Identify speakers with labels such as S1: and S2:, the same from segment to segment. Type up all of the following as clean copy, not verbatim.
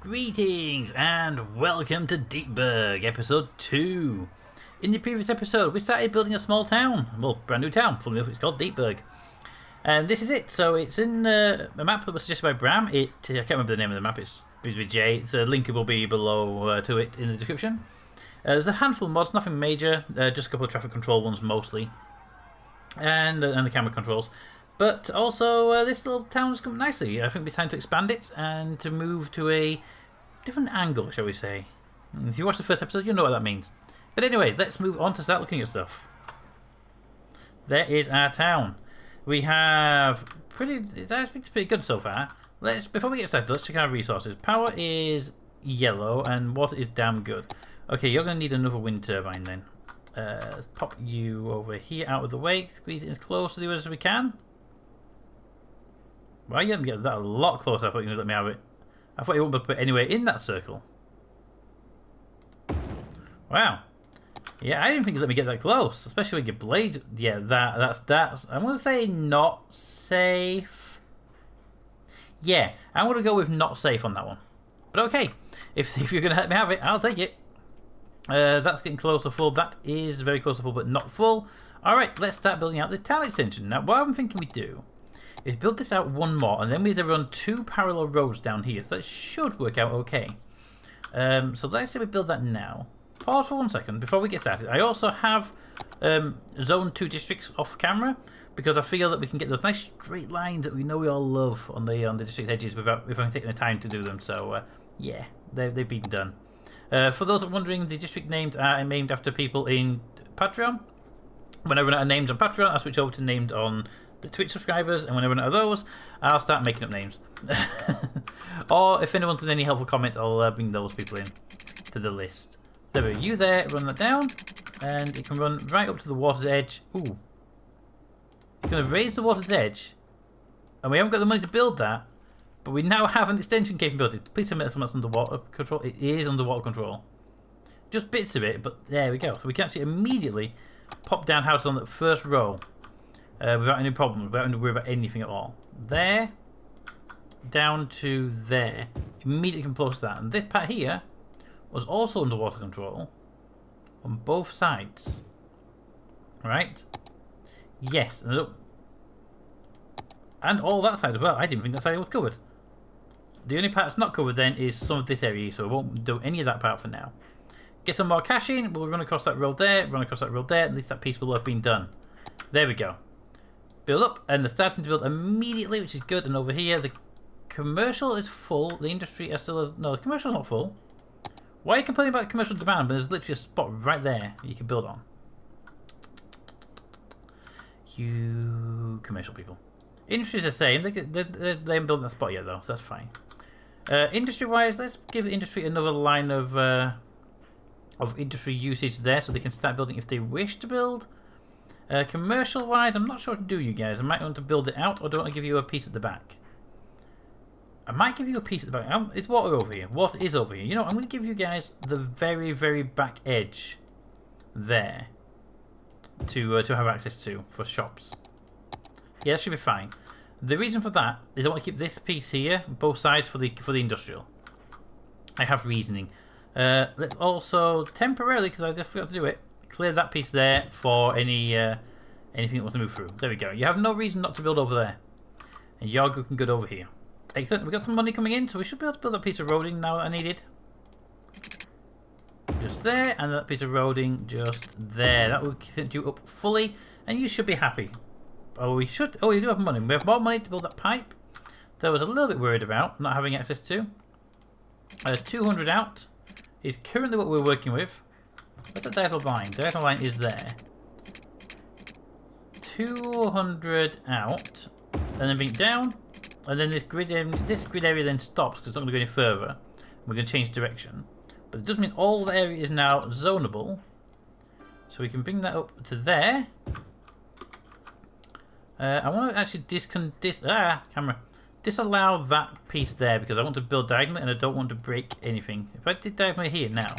S1: Greetings and welcome to Deepburg, episode 2. In the previous episode, we started building a small town. Well, brand new town. Funnily enough, it's called Deepburg. And this is it. So it's in a map that was suggested by Bram. I can't remember the name of the map. It's with J. The link will be below to it in the description. There's a handful of mods, nothing major. Just a couple of traffic control ones mostly. And the camera controls. But also, this little town has come nicely. I think it's time to expand it and to move to a different angle, shall we say. If you watch the first episode, you'll know what that means. But anyway, let's move on to start looking at stuff. There is our town. We have it's pretty good so far. Before we get started, let's check our resources. Power is yellow and water is damn good. Okay, you're going to need another wind turbine then. Let's pop you over here out of the way. Squeeze it as close to you as we can. Well, you let me get that a lot closer. I thought you would let me have it. I thought you wouldn't put it anywhere in that circle. Wow. Yeah, I didn't think you'd let me get that close, especially with your blade. Yeah, that's. I'm gonna say not safe. Yeah, I'm gonna go with not safe on that one. But okay, if you're gonna let me have it, I'll take it. That's getting closer full. That is very close to full, but not full. All right, let's start building out the town extension. Now, what I'm thinking we do is build this out one more, and then we have to run 2 parallel roads down here. So that should work out okay. So let's say we build that now. Pause for 1 second before we get started. I also have zone 2 districts off camera because I feel that we can get those nice straight lines that we know we all love on the district edges without taking the time to do them. So yeah, they've been done. For those that are wondering, the district names are named after people in Patreon. When I run out of names on Patreon, I switch over to named on the Twitch subscribers, and when I run out of those, I'll start making up names. Or if anyone's got any helpful comments, I'll bring those people in to the list. There we go. You there, run that down, and it can run right up to the water's edge. Ooh. It's going to raise the water's edge, and we haven't got the money to build that, but we now have an extension capability. Please tell me that's underwater control. It is underwater control. Just bits of it, but there we go. So we can actually immediately pop down houses on that first row. Without any problems, without having to worry about anything at all. There, down to there. Immediately can close that. And this part here was also underwater control on both sides. Right? Yes. And all that side as well. I didn't think that side was covered. The only part that's not covered then is some of this area, so we won't do any of that part for now. Get some more cash in. We'll run across that road there, run across that road there. At least that piece will have been done. There we go. Build up, and they're starting to build immediately, which is good. And over here, the commercial is full. The industry is still... No, the commercial's not full. Why are you complaining about commercial demand? But there's literally a spot right there you can build on. You commercial people. Industry's the same. They haven't built that spot yet, though, so that's fine. Industry-wise, let's give industry another line of industry usage there, so they can start building if they wish to build. Commercial wise, I'm not sure what to do, you guys. I might want to build it out, or do I want to give you a piece at the back? I might give you a piece at the back. It's water over here. Water is over here. You know, I'm going to give you guys the very, very back edge there to have access to for shops. Yeah, that should be fine. The reason for that is I want to keep this piece here, both sides for the industrial. I have reasoning. Let's also temporarily, because I just forgot to do it, clear that piece there for anything that wants to move through. There we go. You have no reason not to build over there. And you're good over here. Excellent. We've got some money coming in, so we should be able to build that piece of roading now that I needed. Just there, and that piece of roading just there. That will set you up fully, and you should be happy. Oh, we should. Oh, we do have money. We have more money to build that pipe that I was a little bit worried about not having access to. 200 out is currently what we're working with. What's the diagonal line? The diagonal line is there. 200 out, and then bring it down, and then this grid area then stops because it's not going to go any further. We're going to change direction, but it does mean all the area is now zonable, so we can bring that up to there. I want to actually disallow that piece there because I want to build diagonally and I don't want to break anything. If I did diagonally here now,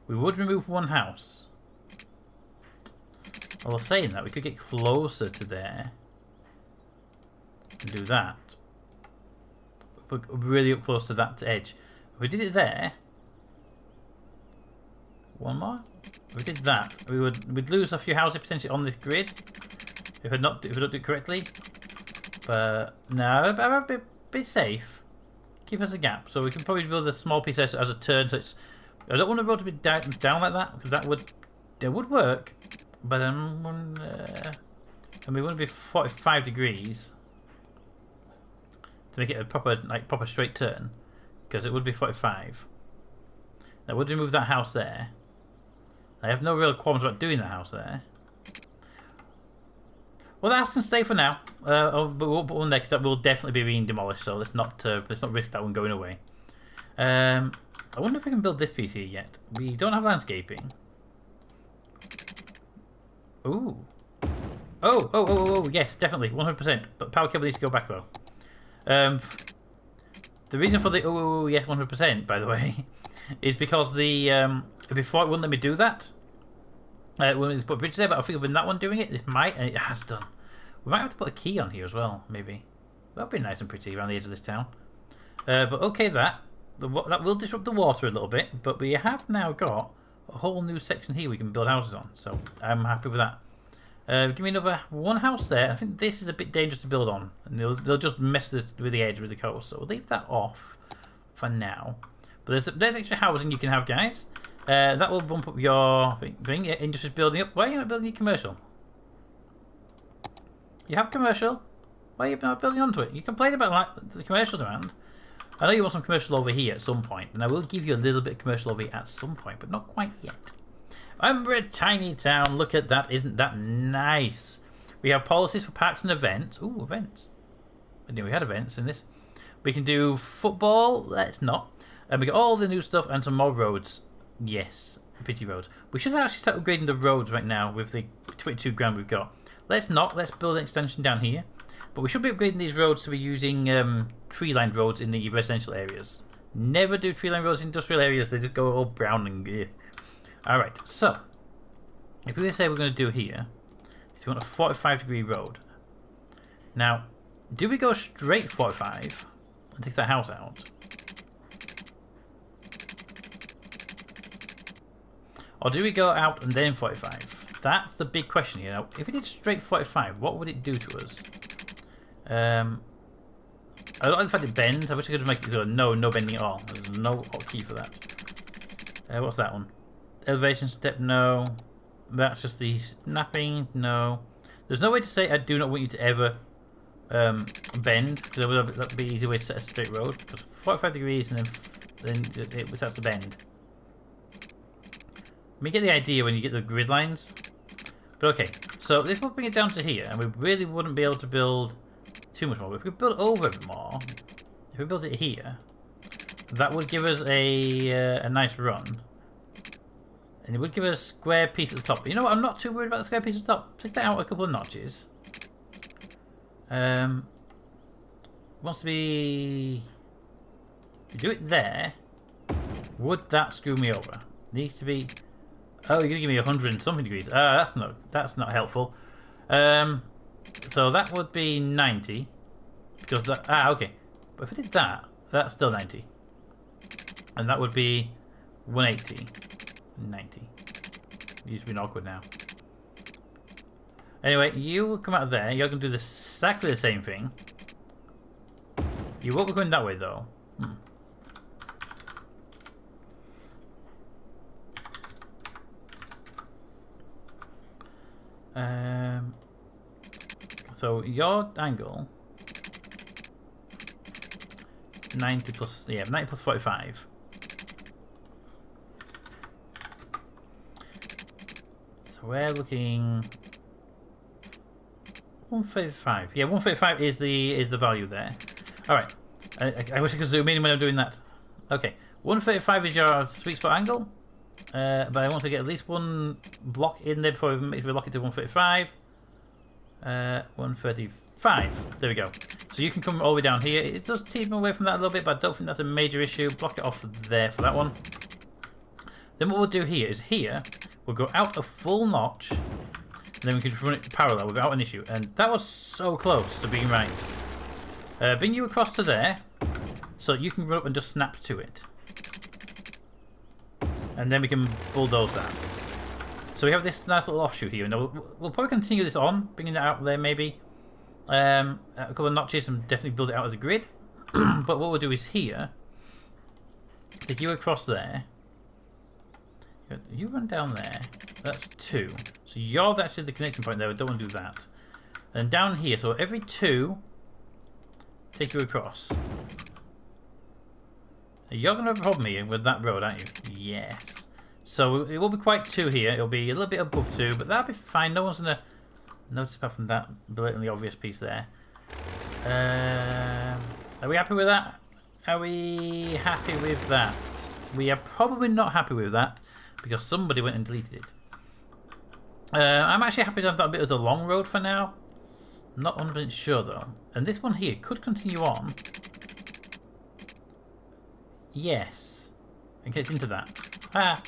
S1: we would remove one house. Well, saying that, we could get closer to there and do that. But really up close to that edge. If we did it there. One more. If we did that, we'd lose a few houses potentially on this grid if we don't do it correctly. But no, I'm a bit safe. Keep us a gap, so we can probably build a small piece as a turn. So it's. I don't want the road to be down like that because that would work, but and we wouldn't be 45 degrees to make it a proper straight turn because it would be 45. That would remove that house there. I have no real qualms about doing that house there. Well, that house can stay for now. But we won't put one there because that will definitely be being demolished. So let's not risk that one going away. I wonder if we can build this piece here yet. We don't have landscaping. Ooh. Oh, yes, definitely, 100%. But power cable needs to go back though. The reason for the yes, 100%, by the way, is because the before it wouldn't let me do that. When we put bridges there, but I think when that one doing it, this might, and it has done. We might have to put a key on here as well, maybe. That'd be nice and pretty around the edge of this town. But okay, that will disrupt the water a little bit, but we have now got a whole new section here we can build houses on, so I'm happy with that. Give me another one house there. I think this is a bit dangerous to build on, and they'll just mess with the edge with the coast, so we'll leave that off for now. But there's extra housing you can have, guys. That will bump up your thing. Yeah, industry's building up. Why are you not building your commercial? You have commercial. Why are you not building onto it? You complain about the commercial demand. I know you want some commercial over here at some point, and I will give you a little bit of commercial over here at some point, but not quite yet. We're a tiny town. Look at that. Isn't that nice? We have policies for parks and events. Ooh, events. I knew we had events in this. We can do football. Let's not. And we got all the new stuff and some more roads. Yes, pity roads. We should actually start upgrading the roads right now with the 22 grand we've got. Let's not. Let's build an extension down here. But we should be upgrading these roads to be using tree-lined roads in the residential areas. Never do tree-lined roads in industrial areas. They just go all brown and ugh. Alright, so if we say we're going to do here, is we want a 45-degree road. Now, do we go straight 45 and take that house out? Or do we go out and then 45? That's the big question here. Now, if we did straight 45, what would it do to us? I don't like the fact it bends. I wish I could make it no bending at all. There's no hotkey for that. What's that one? Elevation step, no. That's just the snapping, no. There's no way to say I do not want you to ever bend, because that would be an easy way to set a straight road. Because 45 degrees and then it starts to bend. You get the idea when you get the grid lines. But okay, so this will bring it down to here, and we really wouldn't be able to build too much more. But if we build over a bit more, if we build it here, that would give us a nice run. And it would give us a square piece at the top. But you know what? I'm not too worried about the square piece at the top. Take that out a couple of notches. Wants to be... If you do it there, would that screw me over? Needs to be... Oh, you're gonna give me 100 and something degrees. That's not helpful. So that would be 90. Because that... okay. But if I did that, that's still 90. And that would be 180. 90. It's been awkward now. Anyway, you will come out of there. You're going to do exactly the same thing. You won't be going that way, though. So your angle 90 plus 45. So we're looking 135. Yeah, 135 is the value there. All right. I wish I could zoom in when I'm doing that. Okay, 135 is your sweet spot angle. But I want to get at least one block in there before we lock it to 135. 135. There we go. So you can come all the way down here. It does keep me away from that a little bit, but I don't think that's a major issue. Block it off there for that one. Then what we'll do here is we'll go out a full notch, and then we can run it parallel without an issue. And that was so close to being right. Bring you across to there, so you can run up and just snap to it. And then we can bulldoze that. So we have this nice little offshoot here. And we'll probably continue this on, bringing that out there maybe. A couple of notches and definitely build it out as a grid. But what we'll do is here, take you across there. You run down there. That's 2. So you're actually the connection point there. I don't want to do that. And down here, so every 2, take you across. You're going to have a problem here with that road, aren't you? Yes. So it will be quite 2 here. It'll be a little bit above 2, but that'll be fine. No one's going to notice apart from that blatantly obvious piece there. Are we happy with that? Are we happy with that? We are probably not happy with that because somebody went and deleted it. I'm actually happy to have that bit of the long road for now. I'm not 100% sure though. And this one here could continue on. Yes. And get into that. Ah.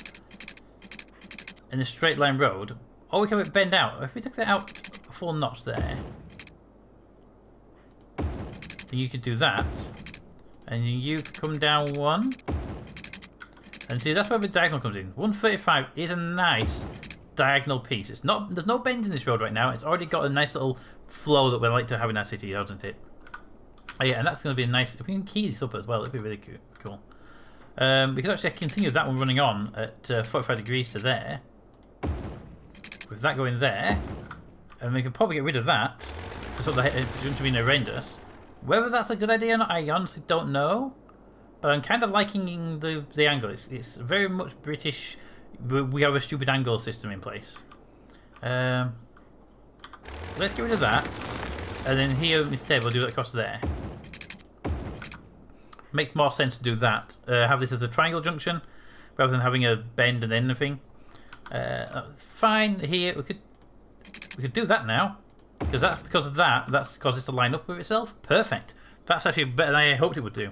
S1: In a straight line road. Or we can bend out. If we took that out a full notch there, then you could do that. And you could come down 1. And see, that's where the diagonal comes in. 135 is a nice diagonal piece. It's not. There's no bends in this road right now. It's already got a nice little flow that we like to have in our city, doesn't it? Oh, yeah, and that's going to be a nice. If we can key this up as well, it'd be really cool. We could actually continue that one running on at 45 degrees to there. With that going there, and we can probably get rid of that to sort of be horrendous. Whether that's a good idea or not, I honestly don't know. But I'm kind of liking the angle. It's very much British. We have a stupid angle system in place. Let's get rid of that. And then here instead we'll do it across there. Makes more sense to do that. Have this as a triangle junction rather than having a bend and anything. That's fine. Here we could do that now. Because of that. That's caused this to line up with itself. Perfect. That's actually better than I hoped it would do.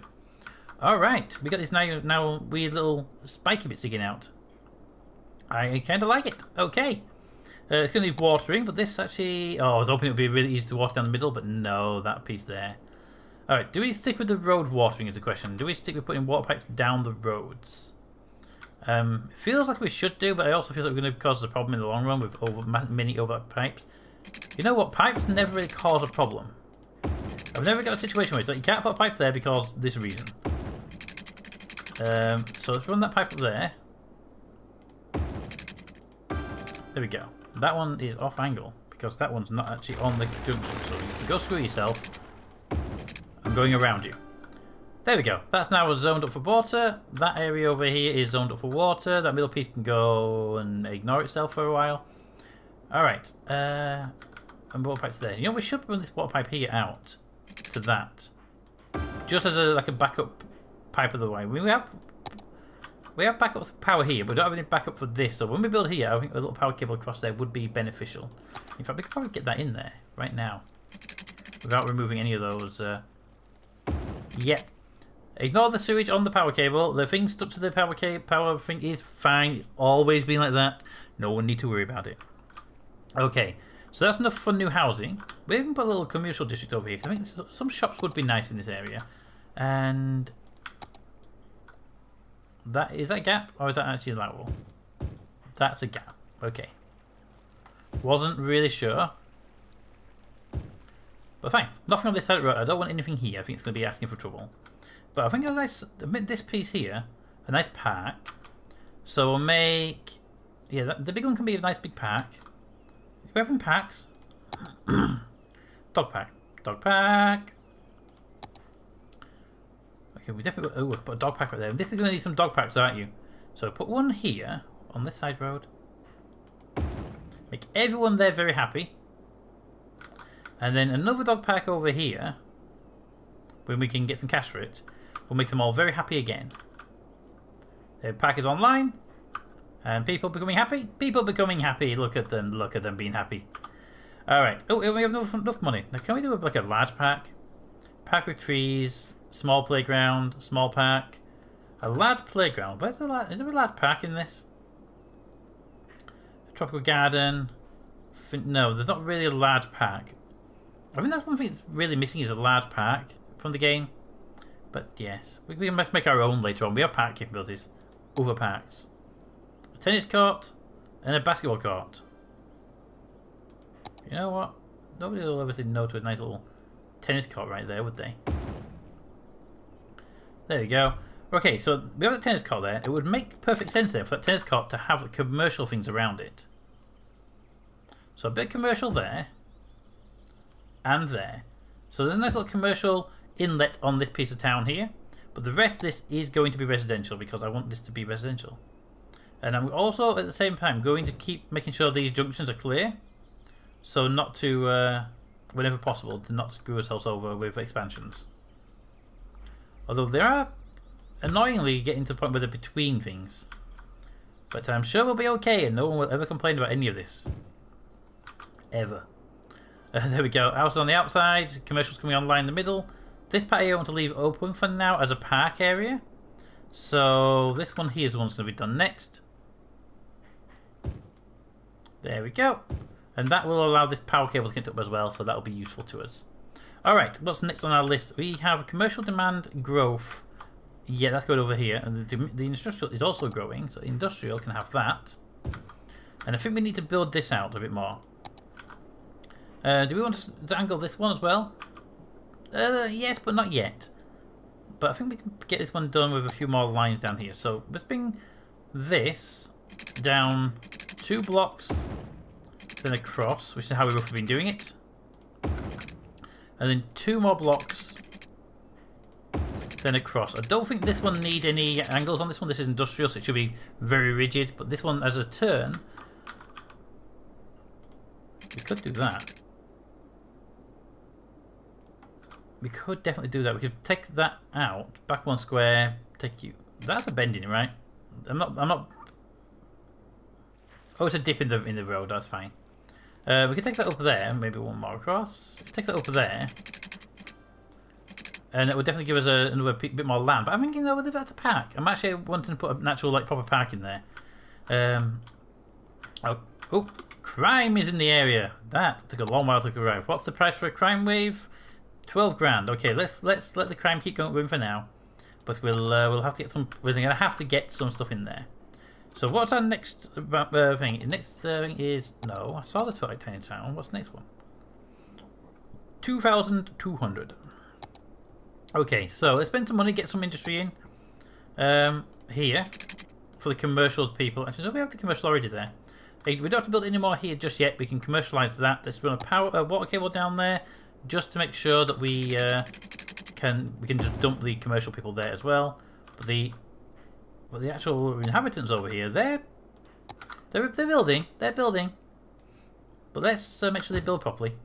S1: Alright, we got this now weird little spiky bit sticking out. I kind of like it. Okay. It's going to need watering, but this actually... Oh, I was hoping it would be really easy to water down the middle, but no, that piece there. Alright, do we stick with the road watering is the question. Do we stick with putting water pipes down the roads? It feels like we should do, but I also feel like we're going to cause a problem in the long run with many overlap pipes. You know what? Pipes never really cause a problem. I've never got a situation where it's like you can't put a pipe there because this reason. So let's run that pipe up there. There we go. That one is off angle because that one's not actually on the junction. So you can go screw yourself. I'm going around you. There we go. That's now zoned up for water. That area over here is zoned up for water. That middle piece can go and ignore itself for a while. Alright. And water pipe's there. You know, we should run this water pipe here out to that. Just as a backup pipe of the way. We have backup power here, but we don't have any backup for this. So when we build here, I think a little power cable across there would be beneficial. In fact, we could probably get that in there right now without removing any of those. Yeah. Ignore the sewage on the power cable. The thing stuck to the power thing is fine. It's always been like that. No one need to worry about it. Okay. So that's enough for new housing. We even put a little commercial district over here. I think some shops would be nice in this area. And is that a gap or is that actually a lateral? That's a gap. Okay. Wasn't really sure. But fine. Nothing on this side of the road. I don't want anything here. I think it's going to be asking for trouble. But I think I'll this piece here, a nice park. So we'll make... Yeah, the big one can be a nice big park. We have in packs. Dog pack. Dog pack. Okay, we definitely... Oh, we'll put a dog pack right there. This is going to need some dog packs, aren't you? So put one here on this side road. Make everyone there very happy. And then another dog pack over here. When we can get some cash for it. We'll make them all very happy again. The pack is online. And people becoming happy. People becoming happy. Look at them. Look at them being happy. Alright. Oh, we have enough money. Now can we do like a large pack? Pack with trees. Small playground. Small pack. A large playground. Where's the large? Is there a large pack in this? A tropical garden. No, there's not really a large pack. I think that's one thing that's really missing is a large pack from the game. But yes, we must make our own later on. We have pack capabilities. Other packs. tennis court, and a basketball court. You know what? Nobody will ever say no to a nice little tennis court right there, would they? There you go. Okay, so we have the tennis court there. It would make perfect sense then for that tennis court to have commercial things around it. So a bit of commercial there. And there. So there's a nice little commercial inlet on this piece of town here. But the rest of this is going to be residential because I want this to be residential. And I'm also at the same time going to keep making sure these junctions are clear. So not to, whenever possible, to not screw ourselves over with expansions. Although they are annoyingly getting to the point where they're between things. But I'm sure we'll be okay and no one will ever complain about any of this. Ever. There we go. House on the outside, commercials coming online in the middle. This patio I want to leave open for now as a park area. So this one here is the one that's going to be done next. There we go. And that will allow this power cable to get up as well, so that will be useful to us. Alright, what's next on our list? We have commercial demand growth. Yeah, that's going over here. And the industrial is also growing, so industrial can have that. And I think we need to build this out a bit more. Do we want to angle this one as well? Yes, but not yet. But I think we can get this one done with a few more lines down here. So let's bring this down 2 blocks, then across, which is how we've roughly been doing it. And then 2 more blocks, then across. I don't think this one needs any angles on this one. This is industrial, so it should be very rigid. But this one, as a turn, we could do that. We could definitely do that. We could take that out, back 1 square, take you. That's a bending, right? I'm not. Oh, it's a dip in the road. That's fine. We could take that up there, maybe 1 more across. Take that up there, and it would definitely give us another bit more land. But I'm thinking though, that's a park. I'm actually wanting to put a natural, like, proper park in there. Oh, crime is in the area. That took a long while to arrive. What's the price for a crime wave? 12 grand. Okay, let's let the crime keep going for now. But we'll have to get some. We're gonna have to get some stuff in there. So what's our next thing? Next thing is no. I saw the Twilight Tiny Town. What's the next one? 2,200. Okay, so let's spend some money, get some industry in here for the commercial people. Actually, no, we have the commercial already there. We don't have to build any more here just yet. We can commercialize that. Let's run a water cable down there, just to make sure that we can just dump the commercial people there as well. But the actual inhabitants over here, they're building. They're building. But let's make sure they build properly.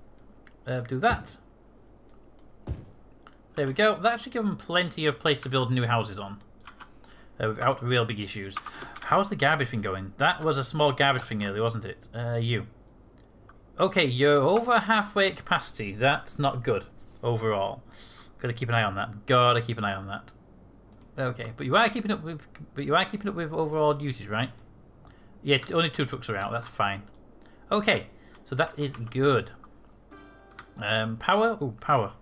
S1: Do that. There we go. That should give them plenty of place to build new houses on, without real big issues. How's the garbage thing going? That was a small garbage thing earlier, wasn't it? You. Okay, you're over halfway at capacity. That's not good overall. Gotta keep an eye on that. Gotta keep an eye on that. Okay, but you are keeping up with overall duties, right? Yeah, only 2 trucks are out. That's fine. Okay, so that is good. Power. Ooh, power.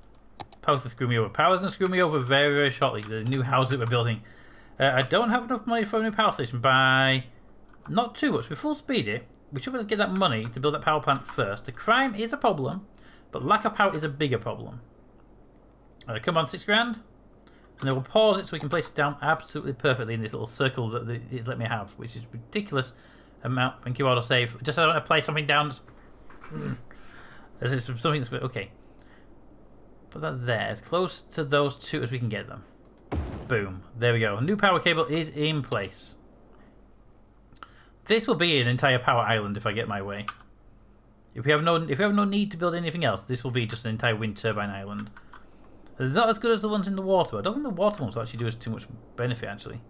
S1: Power's gonna screw me over. Power's gonna screw me over very, very shortly. The new house that we're building. I don't have enough money for a new power station by not too much. We full speed it. We should be able to get that money to build that power plant first. The crime is a problem, but lack of power is a bigger problem. Come on, 6 grand. And then we'll pause it so we can place it down absolutely perfectly in this little circle that it let me have, which is a ridiculous amount. Thank you, autosave. Just I don't want to play something down. There's something that's okay. Put that there, as close to those 2 as we can get them. Boom. There we go. A new power cable is in place. This will be an entire power island if I get my way. If we have no need to build anything else, this will be just an entire wind turbine island. They're not as good as the ones in the water. I don't think the water ones will actually do us too much benefit, actually.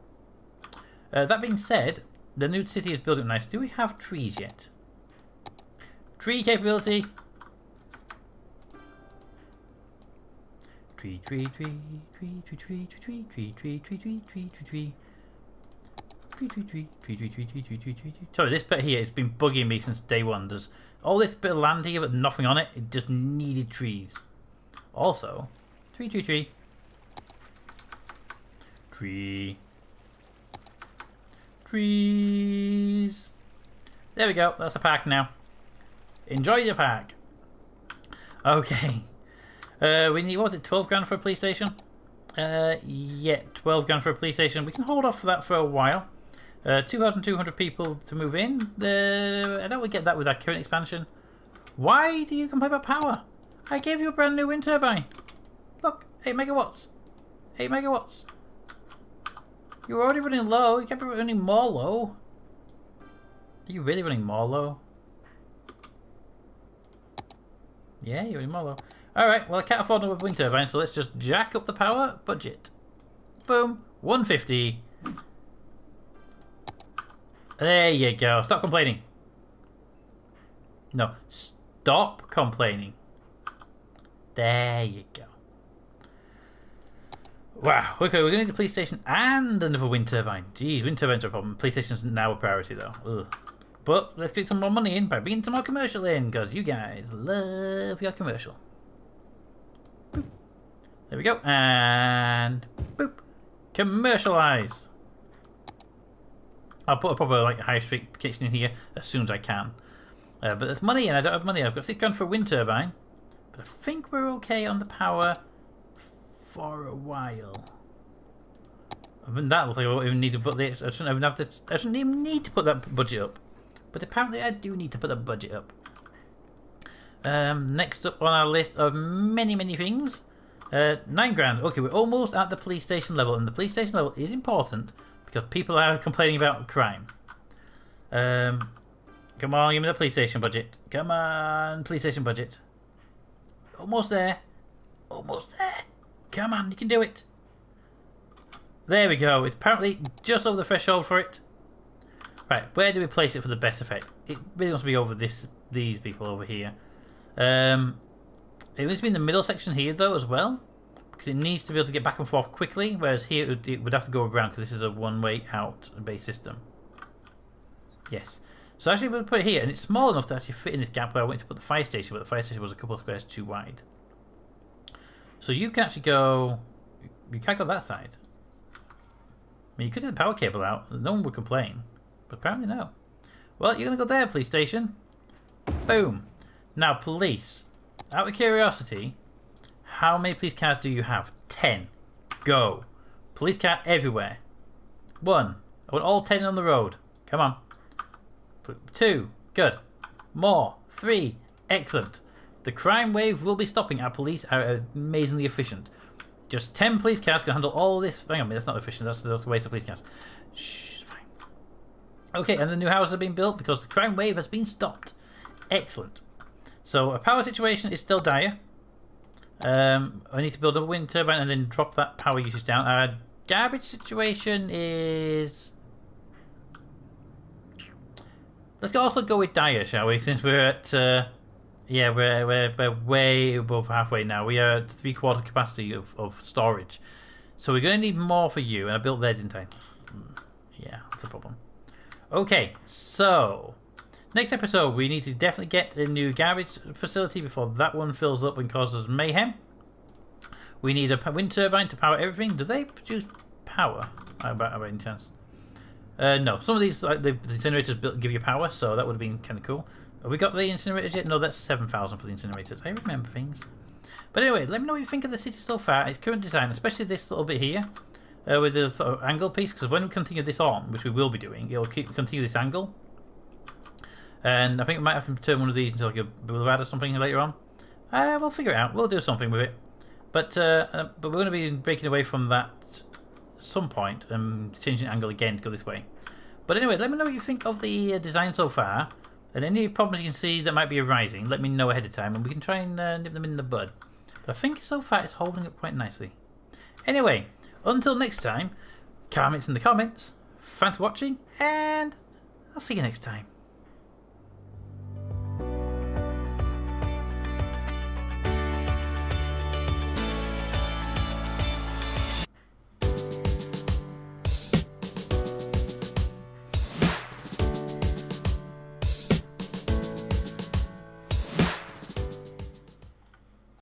S1: That being said, the new city is building nice. Do we have trees yet? Tree capability. Tree. Sorry, this bit here has been bugging me since day 1. There's all this bit of land here but nothing on it. It just needed trees. Also, tree. trees. There we go. That's the park now. Enjoy your park. Okay. We need, what was it, 12 grand for a police station? Yeah, 12 grand for a police station. We can hold off for that for a while. 2,200 people to move in. I don't get that with our current expansion. Why do you complain about power? I gave you a brand new wind turbine. Look, 8 megawatts. 8 megawatts. You're already running low. You can't be running more low. Are you really running more low? Yeah, you're running more low. Alright, well I can't afford another wind turbine, so let's just jack up the power budget. Boom. 150. There you go. Stop complaining. No, stop complaining. There you go. Wow. Okay, we're going to need a police station and another wind turbine. Jeez, wind turbines are a problem. Police station's now a priority though. Ugh. But let's get some more money in by bringing some more commercial in, because you guys love your commercial. Boop. There we go. And boop. Commercialize. I'll put a proper like high street kitchen in here as soon as I can. But there's money and I don't have money. I've got 6 grand for a wind turbine. But I think we're okay on the power for a while. I mean, that looks like I won't even need to put the. I shouldn't even need to put that budget up. But apparently I do need to put the budget up. Next up on our list of many things. 9 grand. Okay, we're almost at the police station level, and the police station level is important because people are complaining about crime. Come on, give me the police station budget. Come on, police station budget. Almost there. Almost there. Come on, you can do it. There we go. It's apparently just over the threshold for it. Right, where do we place it for the best effect? It really wants to be over these people over here. It needs to be in the middle section here though as well, because it needs to be able to get back and forth quickly, whereas here it would have to go around because this is a one-way out base system. Yes. So actually we'll put it here, and it's small enough to actually fit in this gap where I wanted to put the fire station, but the fire station was a couple of squares too wide. So you can actually go... You can't go that side. I mean, you could take the power cable out, no one would complain. But apparently no. Well, you're going to go there, police station. Boom. Now, police. Out of curiosity, how many police cars do you have? 10. Go. Police car everywhere. 1. I want all 10 on the road. Come on. 2. Good. More. 3. Excellent. The crime wave will be stopping. Our police are amazingly efficient. Just 10 police cars can handle all this. Hang on, that's not efficient. That's a waste of police cars. Shh, fine. Okay, and the new houses are being built because the crime wave has been stopped. Excellent. So our power situation is still dire. I need to build a wind turbine and then drop that power usage down. Our garbage situation is... Let's also go with dire, shall we? Since we're at... yeah, we're way above halfway now. We are at 3/4 capacity of storage. So we're going to need more for you. And I built there, didn't I? Yeah, that's a problem. Okay, so... Next episode, we need to definitely get a new garbage facility before that one fills up and causes mayhem. We need a wind turbine to power everything. Do they produce power? By any chance? No. Some of these, like the incinerators, give you power, so that would have been kind of cool. Have we got the incinerators yet? No, that's 7,000 for the incinerators. I remember things. But anyway, let me know what you think of the city so far. Its current design, especially this little bit here, with the sort of angle piece, because when we continue this on, which we will be doing, it'll continue this angle. And I think we might have to turn one of these into like a boulevard or something later on. We'll figure it out. We'll do something with it. But we're going to be breaking away from that at some point and changing the angle again to go this way. But anyway, let me know what you think of the design so far. And any problems you can see that might be arising, let me know ahead of time and we can try and nip them in the bud. But I think so far it's holding up quite nicely. Anyway, until next time, comments in the comments. Thanks for watching and I'll see you next time.